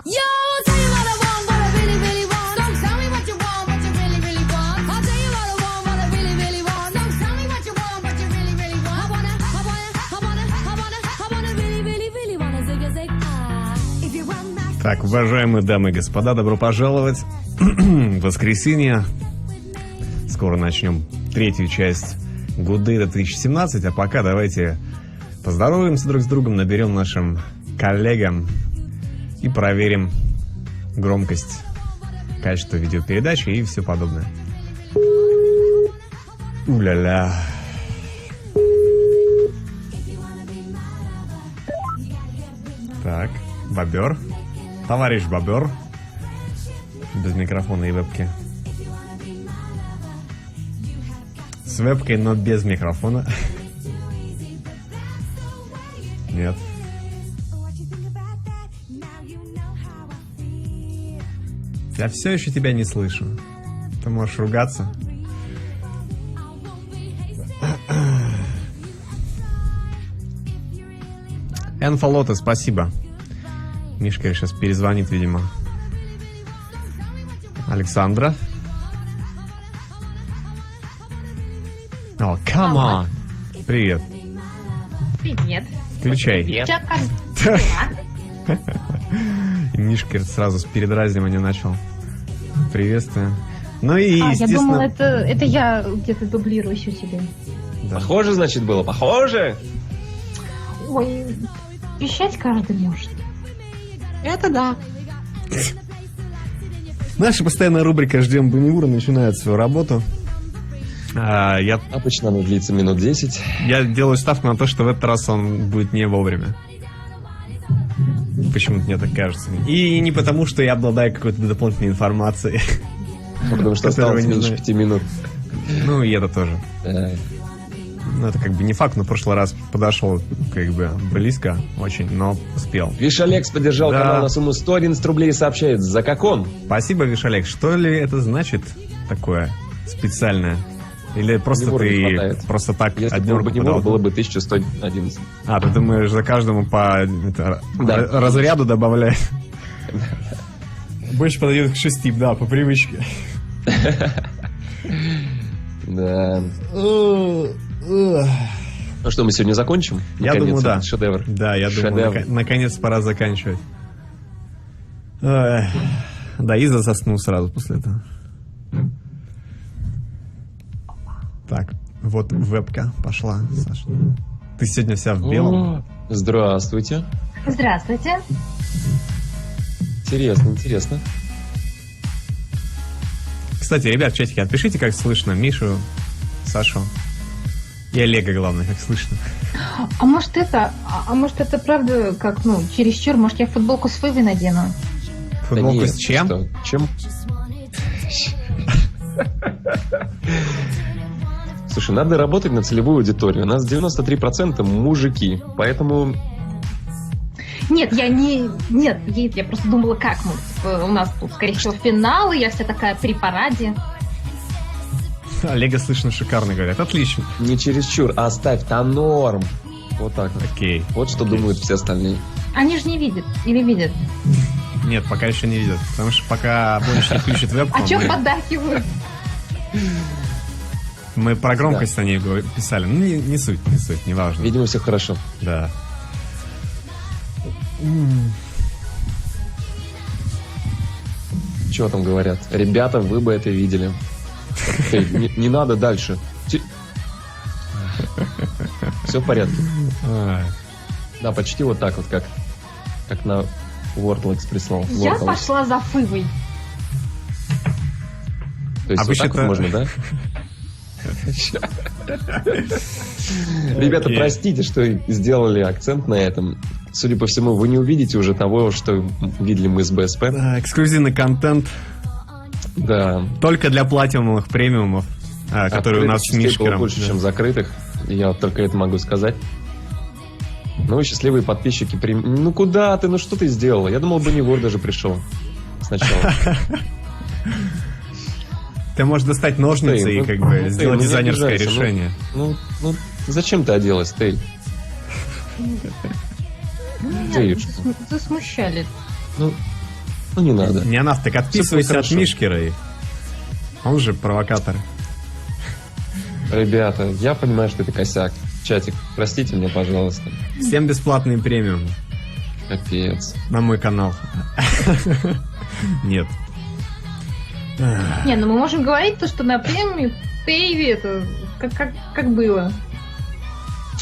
Yo, tell you what I want, what I really, really want. Don't tell me what you want, what you really, really want. I'll tell you what I want, what I really, really want. Don't tell me what you want, what you really, really want. I wanna really, really, really wanna zig a zig. If you want that. Так, уважаемые дамы и господа, добро пожаловать в воскресенье. Скоро начнем третью часть Good Day 2017, а пока давайте поздороваемся друг с другом, наберем нашим коллегам и проверим громкость, качество видеопередачи и все подобное. Уля-ля. Так, бобер. Товарищ бобер. Без микрофона и вебки. С вебкой, но без микрофона. Нет. Я все еще тебя не слышу. Ты можешь ругаться. Энфолота, спасибо. Мишка сейчас перезвонит, видимо. Александра. О, come on. Привет. Привет. Включай. Чё, как дела? И Мишка сразу с передразнивания начал. Приветствую. Ну и, Я естественно... думала, это я где-то дублируюсь у тебя. Да. Похоже, значит, было. Похоже. Ой, пищать каждый может. Это да. Наша постоянная рубрика «Ждем Бонневура» начинает свою работу. Я Обычно она длится минут 10. делаю ставку на то, что в этот раз он будет не вовремя. Почему-то мне так кажется. И не потому, что я обладаю какой-то дополнительной информацией. Потому что Которого осталось не меньше знаю. 5 минут. Ну, и это тоже. Ну, это как бы не факт, но в прошлый раз подошел как бы близко очень, но успел. Вишалекс поддержал Да. канал на сумму 111 рублей и сообщает, за как он. Спасибо, Вишалек. Что ли это значит такое специальное? Или просто Бонневура не ты хватает. просто так Если бы отдерку не подал? было бы 1111. А, ты думаешь, за каждому по Да. разряду добавляй? Больше подойдет к 6, да, по привычке. Да. Ну что, мы сегодня закончим? Я Наконец, думаю, да. этот шедевр. Да, я думаю, Шедевр. наконец пора заканчивать. Ой. Да, и заснул сразу после этого. Так, вот вебка пошла, Саша. Ты сегодня вся в белом. О, здравствуйте. Здравствуйте. Интересно, интересно. Кстати, ребят, в чатике, отпишите, как слышно Мишу, Сашу и Олега, главное, как слышно. А может это правда, как, чересчур, может я футболку с Фывой надену? Футболку Да с нет, чем? что? Чем? Слушай, надо работать на целевую аудиторию. У нас 93% мужики, поэтому... Нет, я просто думала, как у нас тут, скорее всего, финал, и я вся такая при параде. Олега слышно шикарно, говорят. Отлично. Не чересчур, а оставь, там норм. Вот так вот. Окей. Вот что думают все остальные. Они же не видят, или видят? Нет, пока еще не видят. Потому что пока больше не включит вебку, А чё поддакивают? мы про громкость на ней писали. Ну, не суть, не важно. Видимо, все хорошо. Да. Чего там говорят? Ребята, вы бы это видели. Эй, не надо дальше. Все в порядке. Ай. Да, почти вот так вот, как на Wordlex прислал. Я Wordlex. пошла за Фывой. То есть вот так вот Обычно-то- можно, да? Ребята, Окей. простите, что сделали акцент на этом. Судя по всему, вы не увидите уже того, что видели мы с БСП. Да, эксклюзивный контент Да. только для платиновых премиумов, которые у нас с Открытых частей было Мишкером. больше, чем закрытых. Я вот только это могу сказать. Ну, счастливые подписчики. Ну, куда ты? Ну, что ты сделала? Я думал, Бонневур даже пришел сначала. Ты можешь достать ножницы Тей, и как бы сделать не дизайнерское обижайся, решение. Ну, зачем ты оделась, Тей? Меня Теюшка. засмущали. Ну, Ну, не надо. Не надо, так отписывайся от хорошо. Мишки, Рэй. Он же провокатор. Ребята, я понимаю, что это косяк. Чатик, простите меня, пожалуйста. Всем бесплатный премиум Капец. на мой канал. Нет. Не, ну мы можем говорить то, что на премии Тейви это как было.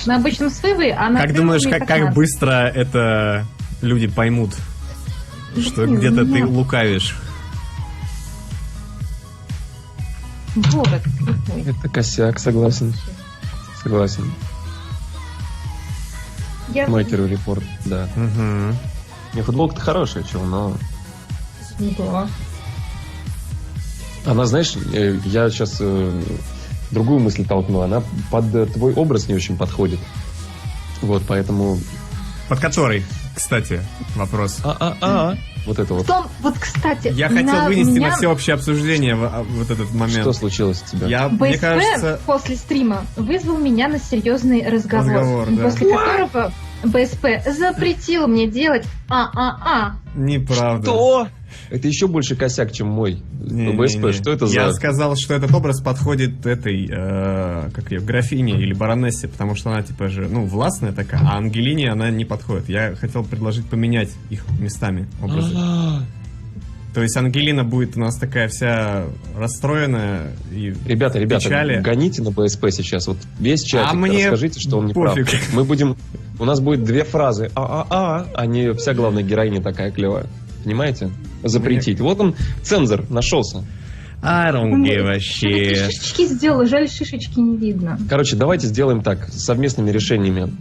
На обычном свыве, а на Как думаешь, премии как надо. быстро это люди поймут, что Не где-то ты знаю. лукавишь? Город. Это косяк, согласен. Согласен. Я... Матеру репорт, да. Мгм. Не, футболка-то хорошая, чел, но... Да. Она, знаешь, я сейчас другую мысль толкну. Она под твой образ не очень подходит. Вот, поэтому... Под которой, кстати, вопрос. Вот это вот. Потом, вот, кстати, Я хотел вынести меня на всеобщее обсуждение вот этот момент. Что случилось у тебя? Мне БСП кажется... после стрима вызвал меня на серьезный разговор, Да. после которого БСП запретил мне делать Неправда. Что? Это еще больше косяк, чем мой. Не, БСП, не, не. что это Я за... сказал, что этот образ подходит этой, как ее, графине или баронессе, потому что она, типа же, ну, властная такая, а Ангелине она не подходит. Я хотел предложить поменять их местами образы. То есть Ангелина будет у нас такая вся расстроенная и Ребята, печали. гоните на БСП сейчас. Вот весь чатик, мне расскажите, что он не прав. пофиг. Мы будем... У нас будет две фразы а не вся главная героиня такая клевая. Понимаете? Запретить. Вот он, цензор, нашелся. I don't give a shit. Шишечки сделала, жаль, шишечки не видно. Короче, давайте сделаем так, совместными решениями.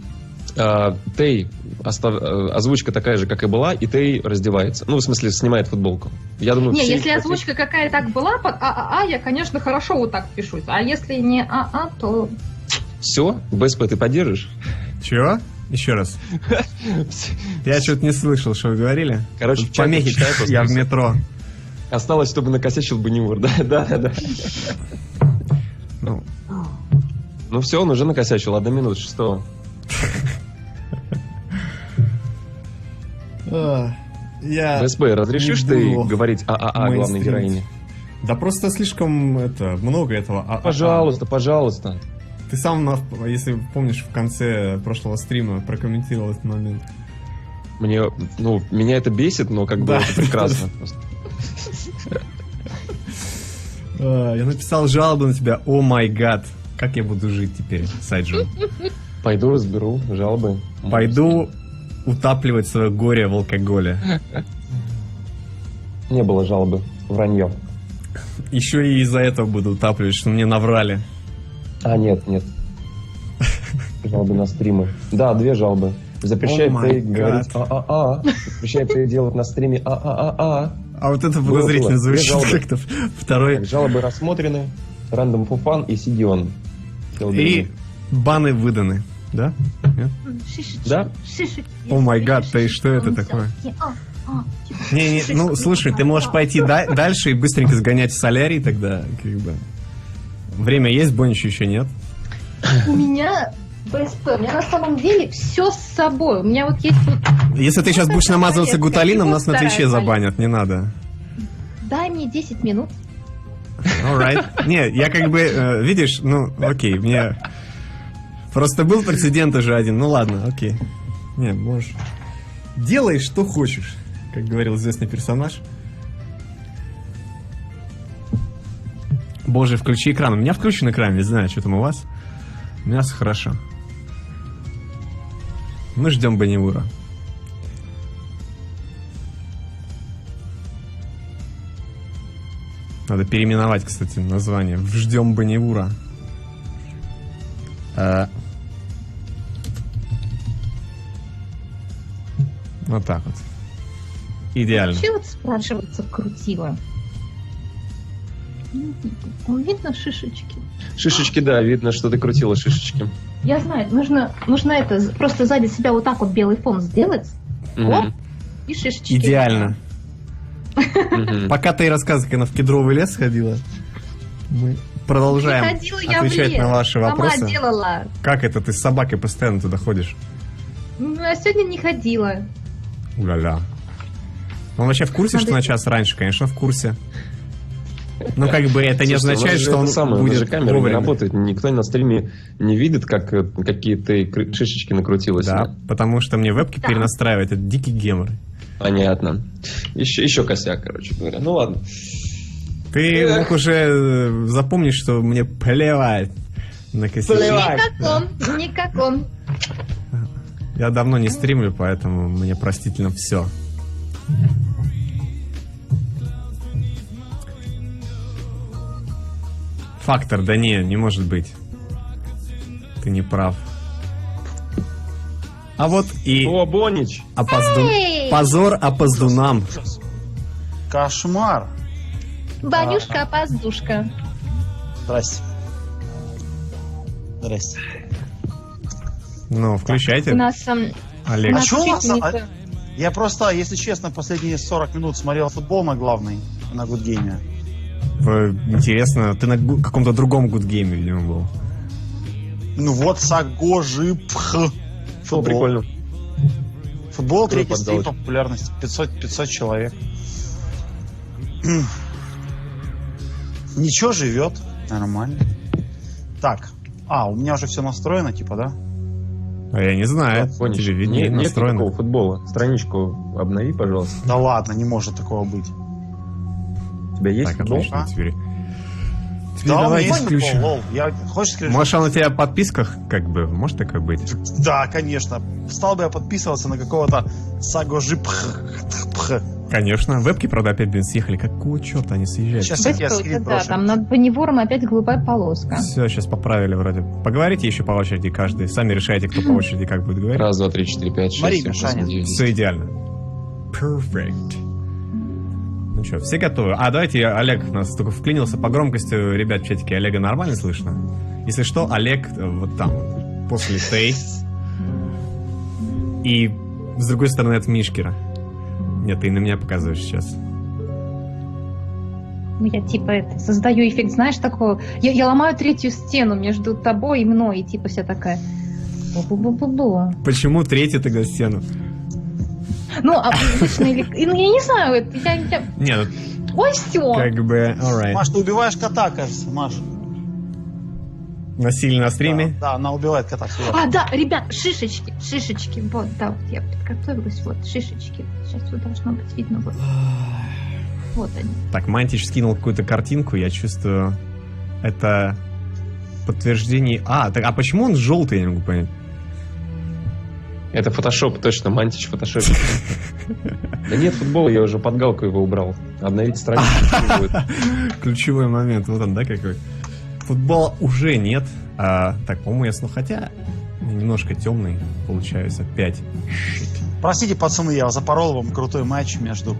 Тей, озвучка такая же, как и была, и Тей раздевается. Ну, в смысле, снимает футболку. Я думаю, Не, все если хотят- озвучка какая так была под я, конечно, хорошо вот так пишусь. А если не то... Все? БСП ты поддержишь? Чего? Еще раз. Я что-то не слышал, что вы говорили. Короче, Тут в чате помехи, читаю просто. я в метро. Осталось, чтобы накосячил Банивур, да? Да. Ну, Ну все, он уже накосячил, 1 минута, 6-го. я... БСП, разрешишь не ты буду говорить главной мейнстримить. героине? Да просто слишком много этого. Пожалуйста, пожалуйста. Ты сам, если помнишь, в конце прошлого стрима прокомментировал этот момент. Меня это бесит, но как бы Да. это прекрасно. просто. Я написал жалобу на тебя. О май гад. Как я буду жить теперь, Сайджу? Пойду разберу жалобы. Пойду утапливать свое горе в алкоголе. Не было жалобы. Вранье. Еще и из-за этого буду утапливать, что мне наврали. Нет. Жалобы на стримы. Да, 2 жалобы. Запрещает Oh my Тей говорить God. Запрещает Тей делать на стриме А вот это Было, подозрительно было. звучит Две жалобы. как-то. Второй. Жалобы рассмотрены. Random for Fun и Сидион. И баны выданы. Да? Нет? Шишечки. Да? Шишечки. О май гад, Тей, что это такое? Не, ну слушай, ты можешь пойти дальше и быстренько сгонять в солярий тогда, как бы. Время есть, Бонича еще нет. У меня БСП, у меня на самом деле все с собой. У меня вот есть вот... Если ты сейчас будешь намазываться Болезнь, гуталином, его нас на вторая Твиче болезнь. забанят, не надо. Дай мне 10 минут. Alright. Не, я как бы, видишь, ну, окей, мне... Просто был прецедент уже один, ну ладно, окей. Не, можешь... Делай, что хочешь, как говорил известный персонаж. Боже, включи экран. У меня включен экран, не знаю, что там у вас. У меня все хорошо. Мы ждем Банивура. Надо переименовать, кстати, название. Ждем Банивура. Вот так вот. Идеально. Че вот спрашиваться крутила? Видно шишечки? Шишечки, да, видно, что ты крутила шишечки. Я знаю, нужно это просто сзади себя вот так вот белый фон сделать. Оп, и шишечки. Идеально. Мгм. Пока ты рассказывай, как она в кедровый лес ходила, мы продолжаем Не ходила я в отвечать лес. на ваши Сама вопросы. делала. Как это ты с собакой постоянно туда ходишь? Ну, а сегодня не ходила. Уля-ля. Он вообще в курсе, что на час раньше? Конечно, в курсе. Ну, как бы это не Слушайте, означает, что он у нас же будет камера не вовремя. работает. Никто на стриме не видит, как какие ты шишечки накрутила Да, себе. потому что мне вебки Да. перенастраивать, это дикий гемор. Понятно. Еще косяк, короче говоря. Ну ладно. Ты мог уже запомнить, что мне плевать на косяки. Никаком. Я давно не стримлю, поэтому мне простительно все. Фактор, да не может быть. Ты не прав. А вот и О, Бонич! Эй! позор опоздунам. Кошмар. Банюшка, опоздушка. Здрасте. Здрасте. Ну, включайте, У нас... Олег. у А нас чё у нас, учительница- Я просто, если честно, последние 40 минут смотрел футбол на главной, на Гудгейме. Интересно, ты на каком-то другом гудгейме, видимо, был. Ну вот, Сагожипх. Ну, прикольно. Футбол Какой третий стрим по подгалочка? популярности. 500 человек. Ничего, живет. Нормально. Так. У меня уже все настроено, типа, да? А я не знаю, Бонич, тебе виднее нет настроено. никакого футбола. Страничку обнови, пожалуйста. Да ладно, не может такого быть. У тебя есть Так, футбол? отлично, А? теперь Да, у меня давайте есть включим. футбол, лол. Хочешь скажешь? Может, он у тебя в подписках, как бы, может такое быть? Да, конечно. Стал бы я подписываться на какого-то Сагожипх. Конечно. Вебки, правда, опять, блин, съехали. Какого черта они съезжают? Сейчас Без я круто, скрин да, брошу. там над паневором опять голубая полоска. Все, сейчас поправили вроде. Поговорите еще по очереди каждый. Сами решайте, кто по очереди как будет говорить. Раз, два, три, четыре, пять, шесть, Марина, семь, восемь, Шаня. девять, Все идеально. Perfect. Ну что, все готовы? Давайте Олег у нас только вклинился. По громкости, ребят, в чатике Олега нормально слышно? Если что, Олег вот там, после Тей. И с другой стороны от Мишкера. Нет, ты на меня показываешь сейчас. Ну, я типа создаю эффект, знаешь, такого. Я ломаю третью стену между тобой и мной, и типа вся такая. Бу-бу-бу-бу-бу. Почему третью тогда стену? Ну, обычно или. Ну, я не знаю, это я. Нет, Ой, все. как бы, alright. Маш, ты убиваешь кота, кажется, Маш. Насильно на стриме. Да, она убивает кота. всё. А, да, ребят, шишечки. Вот, да, вот я подготовилась, вот, шишечки. Сейчас вот должно быть видно, вот. Вот они. Так, Мантич скинул какую-то картинку, я чувствую, это подтверждение... А почему он желтый, я не могу понять. Это фотошоп, точно, Мантич в фотошопе. Да нет футбола, я уже под галку его убрал. Обновить страницу не будет. Ключевой момент, вот он, да, какой? Футбола уже нет. Так, по-моему, ясно, хотя немножко темный, получаюсь, опять. Простите, пацаны, я запорол вам крутой матч между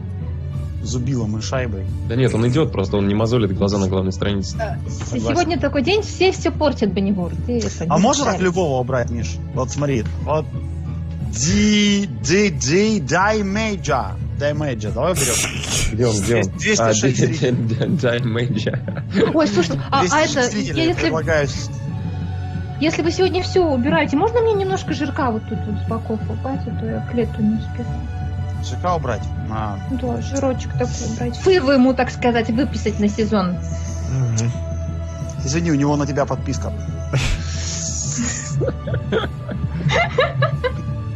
Зубилом и Шайбой. Да нет, он идет, просто он не мозолит глаза на главной странице. Сегодня такой день, все портят, Беневур. А можно так любого убрать, Миш? Вот смотри, вот Даймейджа. Даймейджа, давай уберем. Где он? 206 зрителей. Дай Мэйджа. Ой, слушай, а 206 это, зрителей, предлагаю. если вы сегодня все убираете, можно мне немножко жирка вот тут вот с боков убрать, а то я к лету не успеваю. ЖК убрать. Да, жирочек такой убрать. Фырвы ему, так сказать, выписать на сезон. Извини, у него на тебя подписка.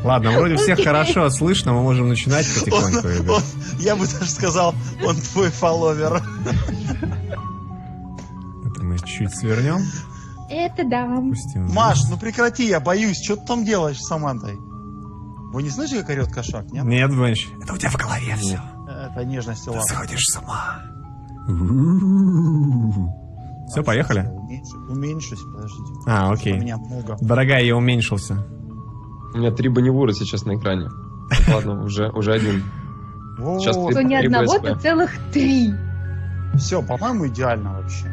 Ладно, вроде всех хорошо слышно, мы можем начинать потихоньку. ребят. Я бы даже сказал, он твой фолловер. Это мы чуть-чуть свернем. Это да. Пустим. Маш, ну прекрати, я боюсь. Что ты там делаешь с Самантой? Вы не слышите, как орет кошак, нет? Нет, Бенч, это у тебя в голове все. Это нежность, Ты ладно. сходишь с ума. Все, поехали. Уменьшусь, подождите. А, У окей. меня много. Дорогая, я уменьшился. У меня 3 Бонневура сейчас на экране. Ладно, уже один. Сейчас Вот. ты- То не Три одного, БСП. то целых 3. Все, по-моему, идеально вообще.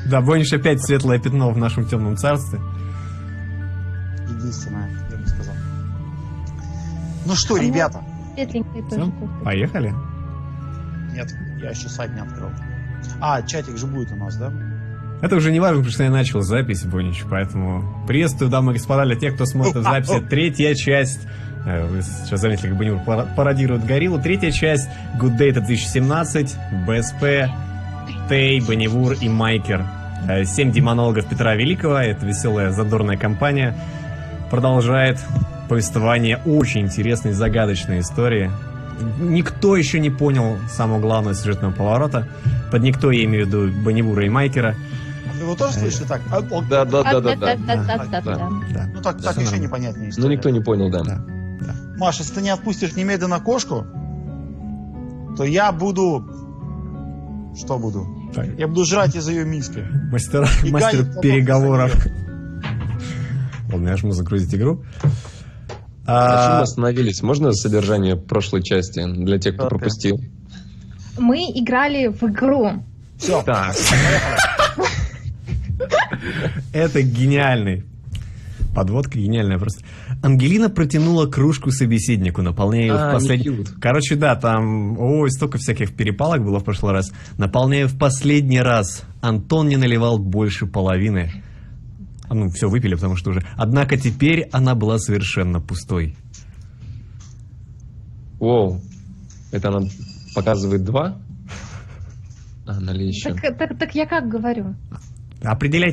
Да, Бонч опять светлое пятно в нашем темном царстве. Единственное, я бы сказал. Ну что, ребята? Светленькая Все, тоже. поехали. Нет, я еще сайт не открыл. Чатик же будет у нас, да? Это уже не важно, потому что я начал запись, Бонич, поэтому приветствую, дамы и господа, для тех, кто смотрит записи. Третья часть Вы сейчас заметили, как Бонневур пародирует гориллу. Третья часть Good Day 2017, БСП, Тей, Бонневур и Майкер. 7 демонологов Петра Великого. Это веселая, задорная компания. Продолжает повествование очень интересной, загадочной истории. Никто еще не понял самого главного сюжетного поворота. Под никто я имею в виду Бонневура и Майкера. Вы его тоже слышали так? Да. Да-да-да-да-да. Да. Ну так Всё еще нормально. непонятнее Ну, история. никто не понял, да. Да. Маша, если ты не отпустишь немедленно кошку, то я буду... Что буду? Так, Я буду жрать из ее миски. мастер И гадить по переговоров. носу Ладно, я жму загрузить игру. На чем мы остановились? Можно содержание прошлой части для тех, кто Да, пропустил? Мы играли в игру. Все. Так, Это гениальный. Подводка гениальная просто. Ангелина протянула кружку собеседнику, наполняя ее в последний... Никит. Короче, да, там... Ой, столько всяких перепалок было в прошлый раз. Наполняя в последний раз. Антон не наливал больше половины. Ну, все выпили, потому что уже... Однако теперь она была совершенно пустой. Воу. Это она показывает 2? А, налей еще. Так я как говорю? Определяйте